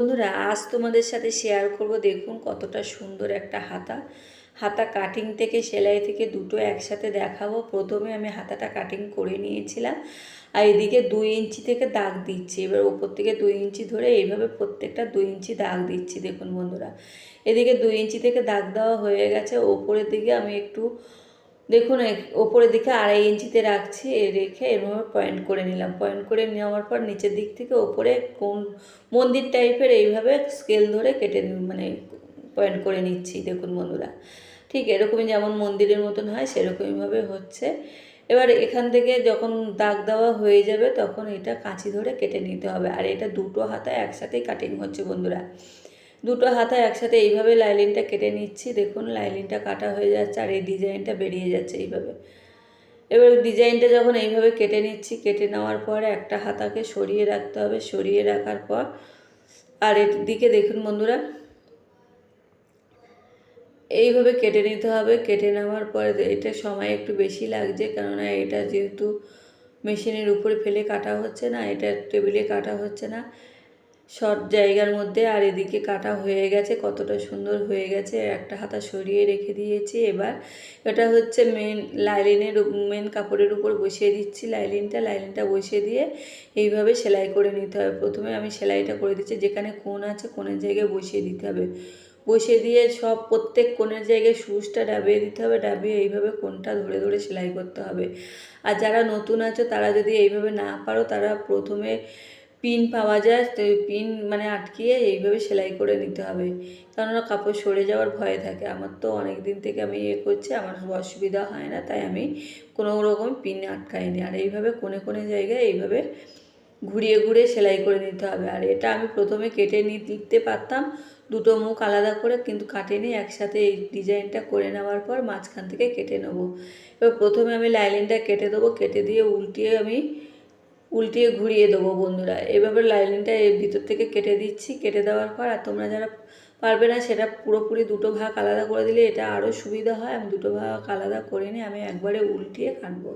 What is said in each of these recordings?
বন্ধুরা, আজ তোমাদের সাথে শেয়ার করব। দেখুন কতটা সুন্দর একটা হাতা। হাতা কাটিং থেকে সেলাই থেকে দুটো একসাথে দেখাবো। প্রথমে আমি হাতাটা কাটিং করে নিয়েছিলাম, আর এদিকে 2 ইঞ্চি থেকে দাগ দিচ্ছি। এবার ওপর থেকে 2 ইঞ্চি ধরে এইভাবে প্রত্যেকটা 2 ইঞ্চি দাগ দিচ্ছি। দেখুন বন্ধুরা, এদিকে 2 ইঞ্চি থেকে দাগ দেওয়া হয়ে গেছে। ওপরের দিকে আমি একটু দেখুন ওপরের দিকে 2.5 ইঞ্চিতে রাখছি, রেখে এরভাবে পয়েন্ট করে নিলাম। পয়েন্ট করে নেওয়ার পর নিচের দিক থেকে ওপরে কোন মন্দির টাইপের এইভাবে স্কেল ধরে কেটে মানে পয়েন্ট করে নিচ্ছি। দেখুন বন্ধুরা, ঠিক এরকমই যেমন মন্দিরের মতন হয় সেরকমইভাবে হচ্ছে। এবার এখান থেকে যখন দাগ দেওয়া হয়ে যাবে তখন এটা কাঁচি ধরে কেটে নিতে হবে। আর এটা দুটো হাতা একসাথেই কাটিং হচ্ছে বন্ধুরা। দুটো হাতা একসাথে এইভাবে লাইলিনটা কেটে নিচ্ছি। দেখুন লাইলিনটা কাটা হয়ে যাচ্ছে আর এই ডিজাইনটা বেরিয়ে যাচ্ছে এইভাবে। এবার ডিজাইনটা যখন এইভাবে কেটে নিচ্ছি, কেটে নেওয়ার পর একটা হাতাকে সরিয়ে রাখতে হবে। সরিয়ে রাখার পর আর এর দিকে দেখুন বন্ধুরা, এইভাবে কেটে নিতে হবে। কেটে নেওয়ার পরে এটা সময় একটু বেশি লাগছে, কেননা এটা যেহেতু মেশিনের উপরে ফেলে কাটা হচ্ছে না, এটা টেবিলে কাটা হচ্ছে না, শর্ট জায়গার মধ্যে। আর এদিকে কাটা হয়ে গেছে, কতটা সুন্দর হয়ে গেছে। একটা হাতা সরিয়ে রেখে দিয়েছি। এবার এটা হচ্ছে মেন কাপড়ের উপর বসিয়ে দিচ্ছি। লাইলিনটা বসিয়ে দিয়ে এইভাবে সেলাই করে নিতে হবে। প্রথমে আমি সেলাইটা করে দিচ্ছি, যেখানে কোণ আছে কোণের জায়গায় বসিয়ে দিতে হবে। বসিয়ে দিয়ে সব প্রত্যেক কোণের জায়গায় সুচটা ডাবিয়ে দিতে হবে। ডাবিয়ে এইভাবে কোণটা ধরে ধরে সেলাই করতে হবে। আর যারা নতুন আছো তারা যদি এইভাবে না পারো, তারা প্রথমে পিন পাওয়া যায়, তো পিন মানে আটকিয়ে এইভাবে সেলাই করে নিতে হবে, কেননা কাপড় সরে যাওয়ার ভয় থাকে। আমার তো অনেক দিন থেকে আমি করছি, আমার অসুবিধা হয় না, তাই আমি কোনো রকম পিন আটকাইনি। আর এইভাবে কোণে কোণে জায়গায় এইভাবে ঘুরিয়ে ঘুরিয়ে সেলাই করে নিতে হবে। আর এটা আমি প্রথমে কেটে নিতে পারতাম দুটো মুখ আলাদা করে, কিন্তু কাটিনি, একসাথে এই ডিজাইনটা করে নেওয়ার পর মাঝখান থেকে কেটে নেবো। এবার প্রথমে আমি লাইনিংটা কেটে দেবো, কেটে দিয়ে উল্টিয়ে ঘুরিয়ে দেবো বন্ধুরা। এভাবে লাইনিংটা এর ভিতর থেকে কেটে দিচ্ছি। কেটে দেওয়ার পর, আর তোমরা যারা পারবে না সেটা পুরোপুরি দুটো ভাগ আলাদা করে দিলে এটা আরও সুবিধা হয়। আমি দুটো ভাগ আলাদা করে নিয়ে আমি একবারে উল্টিয়ে কাটবো।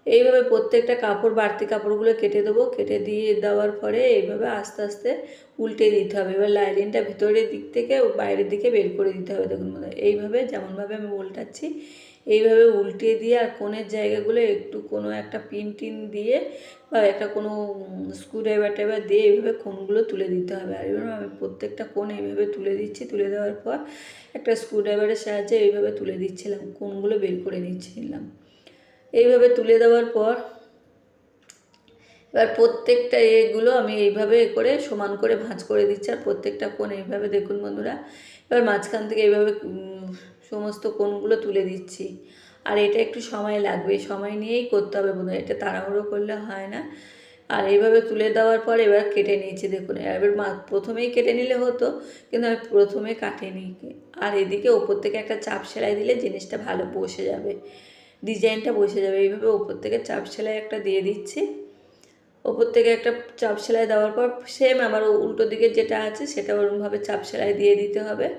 এইভাবে প্রত্যেকটা কাপড়, বাড়তি কাপড়গুলো কেটে দেবো। কেটে দিয়ে দেওয়ার পরে এইভাবে আস্তে আস্তে উল্টে দিতে হবে। এবার লাইনিংটা ভিতরের দিক থেকে বাইরের দিকে বের করে দিতে হবে। দেখুন এইভাবে যেমনভাবে আমি উল্টাচ্ছি এইভাবে উল্টিয়ে দিয়ে, আর কোণের জায়গাগুলো একটু কোনো একটা পিন টিন দিয়ে বা একটা কোনো স্ক্রুড্রাইভার দিয়ে এইভাবে কোণগুলো তুলে দিতে হবে। আর এবার আমি প্রত্যেকটা কোণ এইভাবে তুলে দিচ্ছি। তুলে দেওয়ার পর একটা স্ক্রুড্রাইভারের সাহায্যে এইভাবে তুলে দিচ্ছিলাম, কোণগুলো বের করে নিচ্ছিলাম। এইভাবে তুলে দেওয়ার পর এবার প্রত্যেকটা এগুলো আমি এইভাবে করে সমান করে ভাঁজ করে দিচ্ছি। আর প্রত্যেকটা কোণ এইভাবে দেখুন বন্ধুরা, এবার মাঝখান থেকে এইভাবে সমস্ত কোণগুলো তুলে দিচ্ছি। আর এটা একটু সময় লাগবে, সময় নিয়েই করতে হবে বন্ধুরা, এটা তাড়াহুড়ো করলে হয় না। আর এইভাবে তুলে দেওয়ার পর এবার কেটে নিয়েছি। দেখুন এবার প্রথমেই কেটে নিলে হতো, কিন্তু আমি প্রথমে কাটিনি। আর এদিকে ওপর থেকে একটা চাপ সেলাই দিলে জিনিসটা ভালো বসে যাবে, ডিজাইনটা বসে যাবে। এইভাবে ওপর থেকে চাপ সেলাই একটা দিয়ে দিচ্ছি। ওপর থেকে একটা চাপ সেলাই দেওয়ার পর সেম আমার উল্টো দিকে যেটা আছে সেটা ওরকমভাবে চাপ সেলাই দিয়ে দিতে হবে।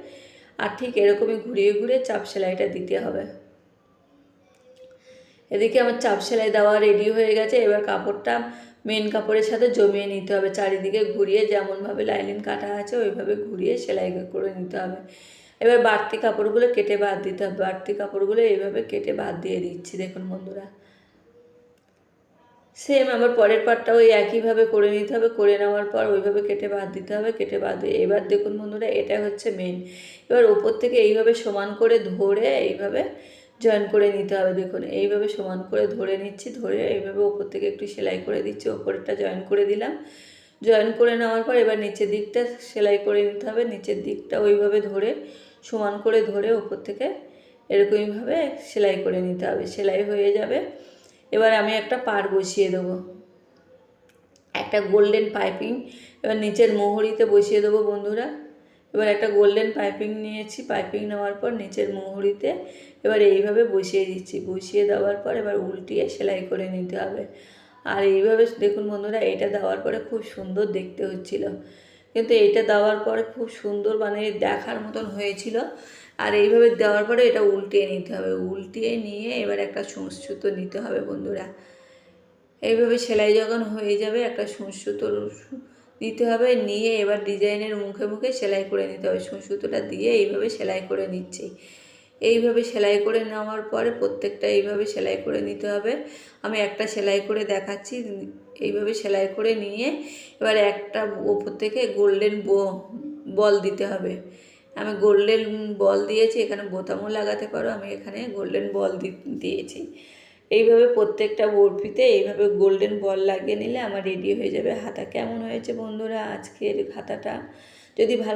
আর ঠিক এরকমই ঘুরিয়ে ঘুরিয়ে চাপ সেলাইটা দিতে হবে। এদিকে আমার চাপ সেলাই দেওয়া রেডি হয়ে গেছে। এবার কাপড়টা মেন কাপড়ের সাথে জমিয়ে নিতে হবে। চারিদিকে ঘুরিয়ে যেমনভাবে লাইনিং কাটা আছে ওইভাবে ঘুরিয়ে সেলাই করে নিতে হবে। এবার বাড়তি কাপড়গুলো কেটে বাদ দিতে হবে। বাড়তি কাপড়গুলো এইভাবে কেটে বাদ দিয়ে দিচ্ছি। দেখুন বন্ধুরা, সেম আবার পরের পার্টটা ওই একইভাবে করে নিতে হবে। করে নেওয়ার পর ওইভাবে কেটে বাদ দিতে হবে। কেটে বাদ দিয়ে এবার দেখুন বন্ধুরা, এটা হচ্ছে মেন। এবার ওপর থেকে এইভাবে সমান করে ধরে এইভাবে জয়েন করে নিতে হবে। দেখুন এইভাবে সমান করে ধরে নিচ্ছি, ধরে এইভাবে ওপর থেকে একটু সেলাই করে দিচ্ছি। ওপরেরটা জয়েন করে দিলাম। জয়েন করে নেওয়ার পর এবার নিচের দিকটা সেলাই করে নিতে হবে। নিচের দিকটা ওইভাবে ধরে সমান করে ধরে ওপর থেকে এরকমইভাবে সেলাই করে নিতে হবে। সেলাই হয়ে যাবে। এবার আমি একটা পাড় বসিয়ে দেবো, একটা গোল্ডেন পাইপিং এবার নিচের মোহরিতে বসিয়ে দেবো বন্ধুরা। এবার একটা গোল্ডেন পাইপিং নিয়েছি। পাইপিং নেওয়ার পর নিচের মোহরিতে এবার এইভাবে বসিয়ে দিচ্ছি। বসিয়ে দেওয়ার পর এবার উল্টিয়ে সেলাই করে নিতে হবে। আর এইভাবে দেখুন বন্ধুরা, এটা দেওয়ার পরে খুব সুন্দর দেখতে হচ্ছিল, কিন্তু এইটা দেওয়ার পরে খুব সুন্দর মানে দেখার মতন হয়েছিল। আর এইভাবে দেওয়ার পরে এটা উল্টিয়ে নিতে হবে। উল্টিয়ে নিয়ে এবার একটা সূচ সুতো নিতে হবে বন্ধুরা। এইভাবে সেলাই যখন হয়ে যাবে একটা সূচ সুতো দিতে হবে। নিয়ে এবার ডিজাইনের মুখে মুখে সেলাই করে নিতে হবে। সুতোটা দিয়ে এইভাবে সেলাই করে নিচ্ছি। এইভাবে সেলাই করে নেওয়ার পরে প্রত্যেকটা এইভাবে সেলাই করে নিতে হবে। আমি একটা সেলাই করে দেখাচ্ছি। এইভাবে সেলাই করে নিয়ে এবার একটা ওপর থেকে গোল্ডেন বল দিতে হবে। আমি গোল্ডেন বল দিয়েছি, এখানে বোতামও লাগাতে পারো, আমি এখানে গোল্ডেন বল দিয়েছি। এইভাবে প্রত্যেকটা বরফিতে এইভাবে গোল্ডেন বল লাগিয়ে নিলে আমার রেডি হয়ে যাবে হাতা। কেমন হয়েছে বন্ধুরা আজকের হাতাটা? যদি ভালো